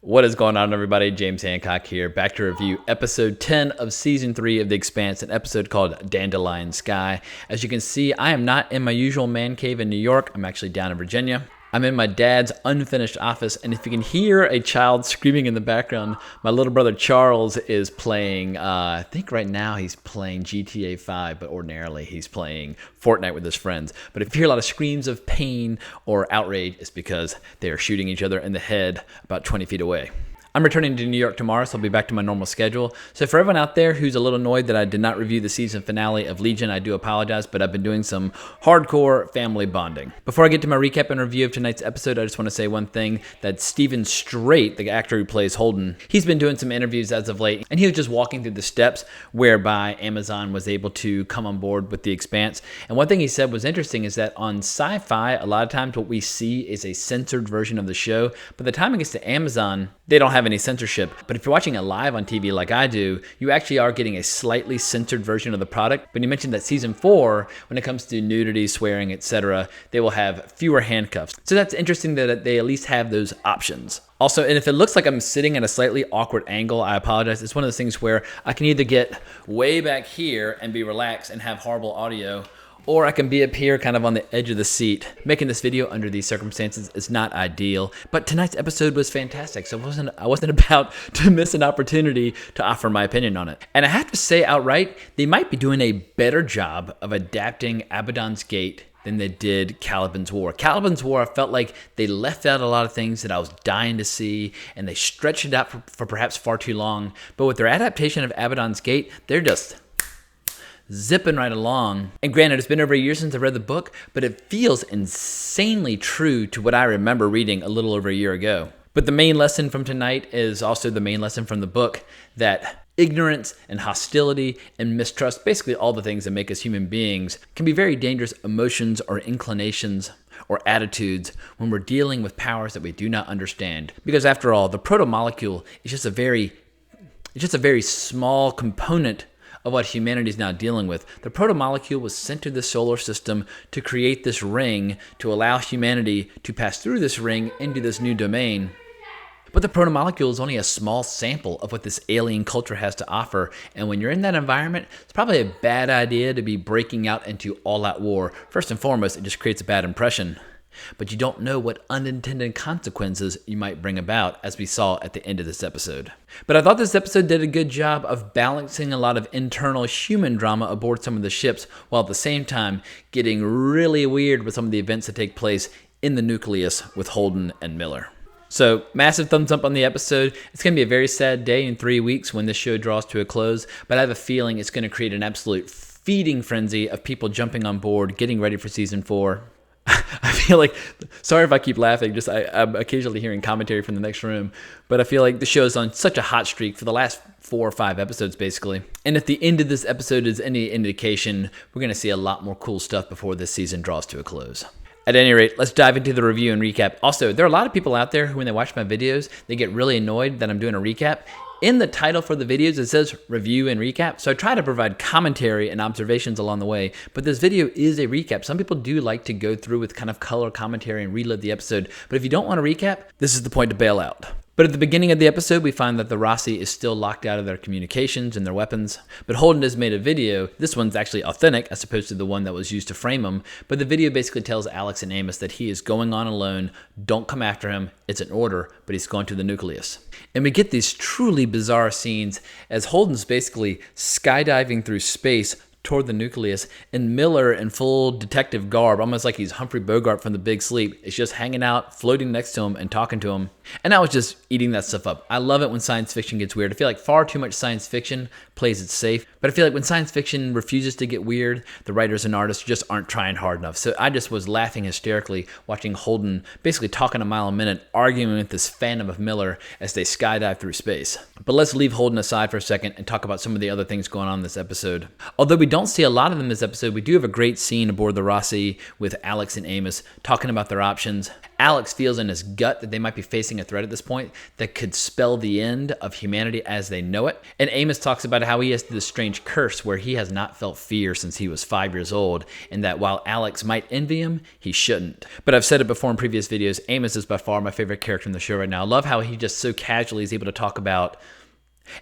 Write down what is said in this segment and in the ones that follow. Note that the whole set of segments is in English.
What is going on, everybody? James Hancock here, back to review episode 10 of season 3 of The Expanse, an episode called Dandelion Sky. As you can see, I am not in my usual man cave in New York. I'm actually down in Virginia. I'm in my dad's unfinished office, and if you can hear a child screaming in the background, my little brother Charles is playing, I think right now he's playing GTA 5, but ordinarily he's playing Fortnite with his friends. But if you hear a lot of screams of pain or outrage, it's because they are shooting each other in the head about 20 feet away. I'm returning to New York tomorrow, so I'll be back to my normal schedule. So for everyone out there who's a little annoyed that I did not review the season finale of Legion, I do apologize, but I've been doing some hardcore family bonding. Before I get to my recap and review of tonight's episode, I just want to say one thing, that Stephen Strait, the actor who plays Holden, he's been doing some interviews as of late, and he was just walking through the steps whereby Amazon was able to come on board with The Expanse. And one thing he said was interesting is that on Syfy, a lot of times what we see is a censored version of the show, but the time it gets to Amazon, they don't have any censorship. But if you're watching it live on TV like I do, you actually are getting a slightly censored version of the product. But you mentioned that season 4, when it comes to nudity, swearing, etc., they will have fewer handcuffs. So that's interesting that they at least have those options. Also, and if it looks like I'm sitting at a slightly awkward angle, I apologize. It's one of those things where I can either get way back here and be relaxed and have horrible audio, or I can be up here kind of on the edge of the seat. Making this video under these circumstances is not ideal, but tonight's episode was fantastic, so I wasn't about to miss an opportunity to offer my opinion on it. And I have to say outright, they might be doing a better job of adapting Abaddon's Gate than they did Caliban's War. Caliban's War, I felt like they left out a lot of things that I was dying to see, and they stretched it out for perhaps far too long. But with their adaptation of Abaddon's Gate, they're just zipping right along. And granted, it's been over a year since I read the book, but it feels insanely true to what I remember reading a little over a year ago. But the main lesson from tonight is also the main lesson from the book, that ignorance and hostility and mistrust, basically all the things that make us human beings, can be very dangerous emotions or inclinations or attitudes when we're dealing with powers that we do not understand. Because after all, the proto-molecule is just a very small component of what humanity is now dealing with. The proto-molecule was sent to the solar system to create this ring to allow humanity to pass through this ring into this new domain. But the proto-molecule is only a small sample of what this alien culture has to offer, and when you're in that environment, it's probably a bad idea to be breaking out into all-out war. First and foremost, it just creates a bad impression. But you don't know what unintended consequences you might bring about, as we saw at the end of this episode. But I thought this episode did a good job of balancing a lot of internal human drama aboard some of the ships, while at the same time getting really weird with some of the events that take place in the nucleus with Holden and Miller. So, massive thumbs up on the episode. It's going to be a very sad day in 3 weeks when this show draws to a close, but I have a feeling it's going to create an absolute feeding frenzy of people jumping on board, getting ready for season 4. I feel like, sorry if I keep laughing, I'm occasionally hearing commentary from the next room, but I feel like the show's on such a hot streak for the last 4 or 5 episodes, basically. And if the end of this episode is any indication, we're going to see a lot more cool stuff before this season draws to a close. At any rate, let's dive into the review and recap. Also, there are a lot of people out there who, when they watch my videos, they get really annoyed that I'm doing a recap. In the title for the videos, it says review and recap, so I try to provide commentary and observations along the way, but this video is a recap. Some people do like to go through with kind of color commentary and relive the episode, but if you don't want to recap, this is the point to bail out. But at the beginning of the episode, we find that the Rossi is still locked out of their communications and their weapons. But Holden has made a video. This one's actually authentic as opposed to the one that was used to frame him. But the video basically tells Alex and Amos that he is going on alone. Don't come after him. It's an order, but he's going to the nucleus. And we get these truly bizarre scenes as Holden's basically skydiving through space toward the nucleus, and Miller in full detective garb, almost like he's Humphrey Bogart from The Big Sleep, is just hanging out, floating next to him and talking to him. And I was just eating that stuff up. I love it when science fiction gets weird. I feel like far too much science fiction plays it safe, but I feel like when science fiction refuses to get weird, the writers and artists just aren't trying hard enough. So I just was laughing hysterically watching Holden basically talking a mile a minute, arguing with this phantom of Miller as they skydive through space. But let's leave Holden aside for a second and talk about some of the other things going on in this episode. Although we don't see a lot of them this episode, we do have a great scene aboard the Rossi with Alex and Amos talking about their options. Alex feels in his gut that they might be facing a threat at this point that could spell the end of humanity as they know it. And Amos talks about how he has this strange curse where he has not felt fear since he was 5 years old, and that while Alex might envy him, he shouldn't. But I've said it before in previous videos, Amos is by far my favorite character in the show right now. I love how he just so casually is able to talk about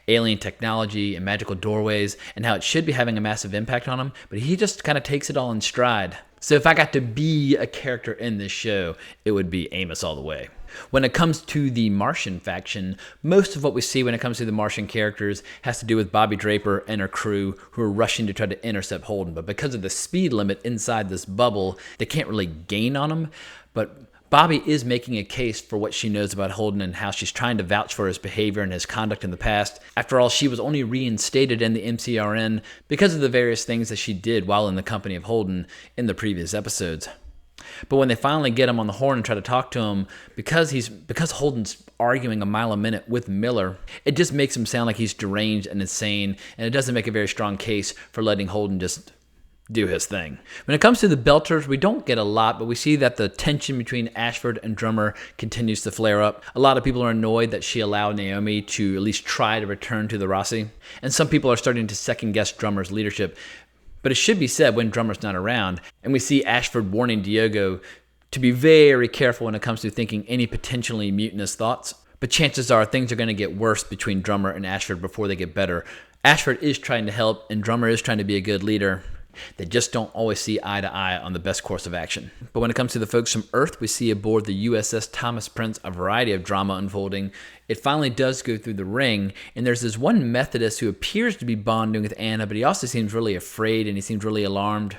alien technology and magical doorways and how it should be having a massive impact on him, but he just kind of takes it all in stride. So if I got to be a character in this show, it would be Amos all the way. When it comes to the Martian faction, most of what we see when it comes to the Martian characters has to do with Bobby Draper and her crew who are rushing to try to intercept Holden. But because of the speed limit inside this bubble, they can't really gain on him. But Bobby is making a case for what she knows about Holden and how she's trying to vouch for his behavior and his conduct in the past. After all, she was only reinstated in the MCRN because of the various things that she did while in the company of Holden in the previous episodes. But when they finally get him on the horn and try to talk to him, because Holden's arguing a mile a minute with Miller, it just makes him sound like he's deranged and insane, and it doesn't make a very strong case for letting Holden just do his thing. When it comes to the Belters, we don't get a lot, but we see that the tension between Ashford and Drummer continues to flare up. A lot of people are annoyed that she allowed Naomi to at least try to return to the Rossi, and some people are starting to second guess Drummer's leadership. But it should be said when Drummer's not around, and we see Ashford warning Diogo to be very careful when it comes to thinking any potentially mutinous thoughts. But chances are things are going to get worse between Drummer and Ashford before they get better. Ashford is trying to help, and Drummer is trying to be a good leader. They just don't always see eye to eye on the best course of action. But when it comes to the folks from Earth, we see aboard the USS Thomas Prince a variety of drama unfolding. It finally does go through the ring, and there's this one Methodist who appears to be bonding with Anna, but he also seems really afraid and he seems really alarmed.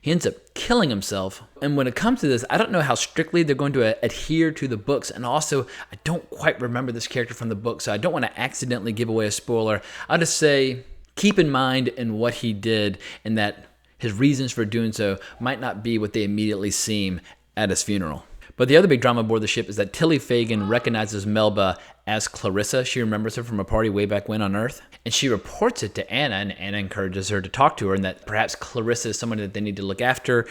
He ends up killing himself. And when it comes to this, I don't know how strictly they're going to adhere to the books. And also, I don't quite remember this character from the book, so I don't want to accidentally give away a spoiler. I'll just say, keep in mind in what he did and that his reasons for doing so might not be what they immediately seem at his funeral. But the other big drama aboard the ship is that Tilly Fagan recognizes Melba as Clarissa. She remembers her from a party way back when on Earth. And she reports it to Anna, and Anna encourages her to talk to her, and that perhaps Clarissa is someone that they need to look after,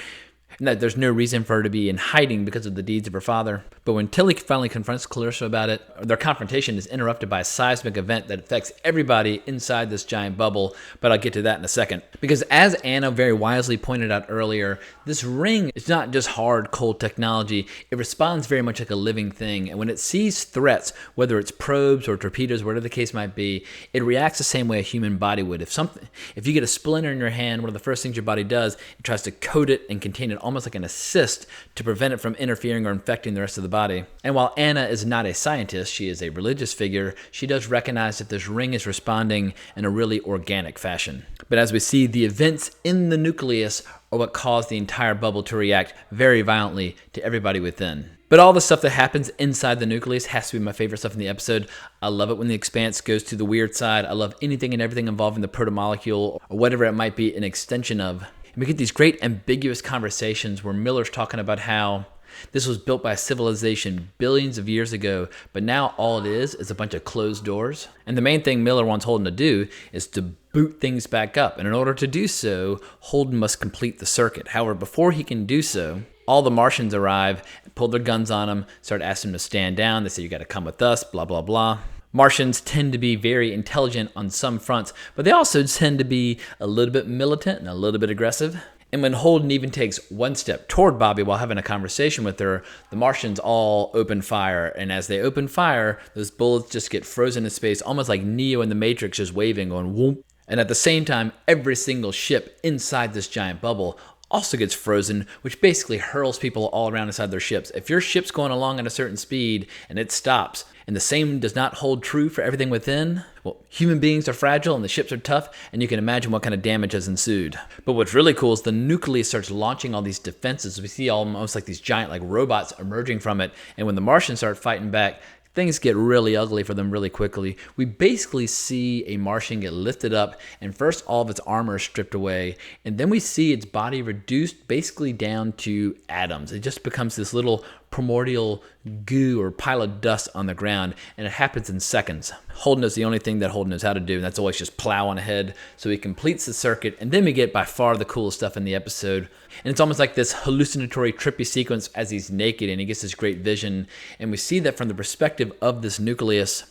and that there's no reason for her to be in hiding because of the deeds of her father. But when Tilly finally confronts Clarissa about it, their confrontation is interrupted by a seismic event that affects everybody inside this giant bubble, but I'll get to that in a second. Because as Anna very wisely pointed out earlier, this ring is not just hard, cold technology. It responds very much like a living thing, and when it sees threats, whether it's probes or torpedoes, whatever the case might be, it reacts the same way a human body would. If you get a splinter in your hand, one of the first things your body does, it tries to coat it and contain it almost like an assist to prevent it from interfering or infecting the rest of the body. And while Anna is not a scientist, she is a religious figure, she does recognize that this ring is responding in a really organic fashion. But as we see, the events in the nucleus are what caused the entire bubble to react very violently to everybody within. But all the stuff that happens inside the nucleus has to be my favorite stuff in the episode. I love it when the Expanse goes to the weird side. I love anything and everything involving the protomolecule or whatever it might be an extension of. And we get these great ambiguous conversations where Miller's talking about how this was built by a civilization billions of years ago, but now all it is a bunch of closed doors. And the main thing Miller wants Holden to do is to boot things back up. And in order to do so, Holden must complete the circuit. However, before he can do so, all the Martians arrive, pull their guns on him, start asking him to stand down. They say, you got to come with us, blah, blah, blah. Martians tend to be very intelligent on some fronts, but they also tend to be a little bit militant and a little bit aggressive. And when Holden even takes one step toward Bobby while having a conversation with her, the Martians all open fire. And as they open fire, those bullets just get frozen in space, almost like Neo in the Matrix just waving, going whoop. And at the same time, every single ship inside this giant bubble also gets frozen, which basically hurls people all around inside their ships. If your ship's going along at a certain speed and it stops, and the same does not hold true for everything within, well, human beings are fragile and the ships are tough, and you can imagine what kind of damage has ensued. But what's really cool is the nucleus starts launching all these defenses. We see almost like these giant like robots emerging from it, and when the Martians start fighting back, things get really ugly for them really quickly. We basically see a Martian get lifted up, and first all of its armor is stripped away, and then we see its body reduced basically down to atoms. It just becomes this little primordial goo or pile of dust on the ground, and it happens in seconds. Holden does the only thing that Holden knows how to do, and that's always just plow on ahead. So he completes the circuit, and then we get by far the coolest stuff in the episode. And it's almost like this hallucinatory, trippy sequence as he's naked and he gets this great vision. And we see that from the perspective of this nucleus.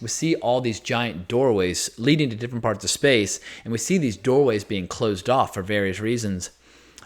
We see all these giant doorways leading to different parts of space, and we see these doorways being closed off for various reasons.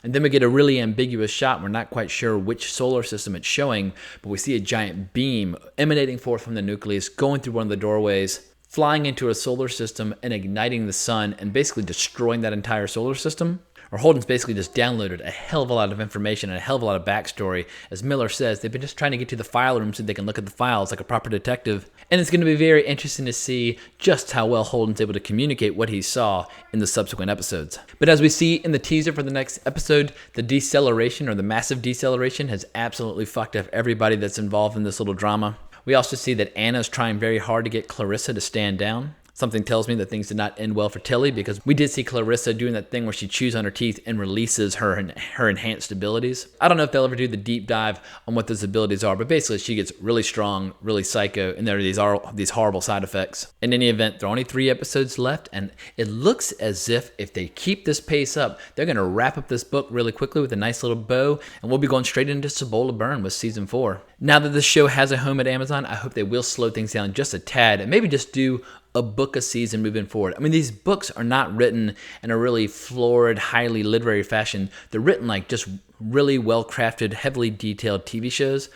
And then we get a really ambiguous shot. We're not quite sure which solar system it's showing, but we see a giant beam emanating forth from the nucleus, going through one of the doorways, flying into a solar system and igniting the sun and basically destroying that entire solar system. Or Holden's basically just downloaded a hell of a lot of information and a hell of a lot of backstory. As Miller says, they've been just trying to get to the file room so they can look at the files like a proper detective. And it's going to be very interesting to see just how well Holden's able to communicate what he saw in the subsequent episodes. But as we see in the teaser for the next episode, the deceleration or the massive deceleration has absolutely fucked up everybody that's involved in this little drama. We also see that Anna's trying very hard to get Clarissa to stand down. Something tells me that things did not end well for Tilly, because we did see Clarissa doing that thing where she chews on her teeth and releases her enhanced abilities. I don't know if they'll ever do the deep dive on what those abilities are, but basically she gets really strong, really psycho, and there are these horrible side effects. In any event, there are only 3 episodes left, and it looks as if they keep this pace up, they're going to wrap up this book really quickly with a nice little bow, and we'll be going straight into Cibola Burn with season 4. Now that this show has a home at Amazon, I hope they will slow things down just a tad and maybe just do a book a season moving forward. I mean, these books are not written in a really florid, highly literary fashion. They're written like just really well-crafted, heavily detailed TV shows.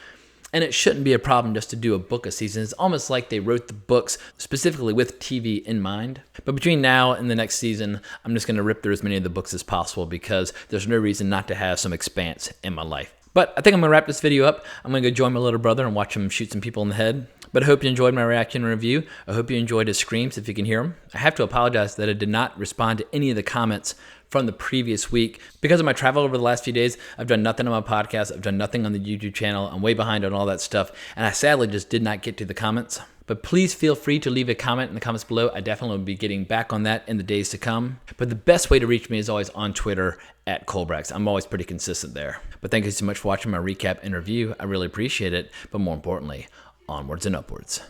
And it shouldn't be a problem just to do a book a season. It's almost like they wrote the books specifically with TV in mind. But between now and the next season, I'm just going to rip through as many of the books as possible because there's no reason not to have some Expanse in my life. But I think I'm going to wrap this video up. I'm going to go join my little brother and watch him shoot some people in the head. But I hope you enjoyed my reaction and review. I hope you enjoyed his screams, if you can hear them. I have to apologize that I did not respond to any of the comments from the previous week. Because of my travel over the last few days, I've done nothing on my podcast. I've done nothing on the YouTube channel. I'm way behind on all that stuff. And I sadly just did not get to the comments. But please feel free to leave a comment in the comments below. I definitely will be getting back on that in the days to come. But the best way to reach me is always on Twitter @Colbrax. I'm always pretty consistent there. But thank you so much for watching my recap and review. I really appreciate it. But more importantly, onwards and upwards.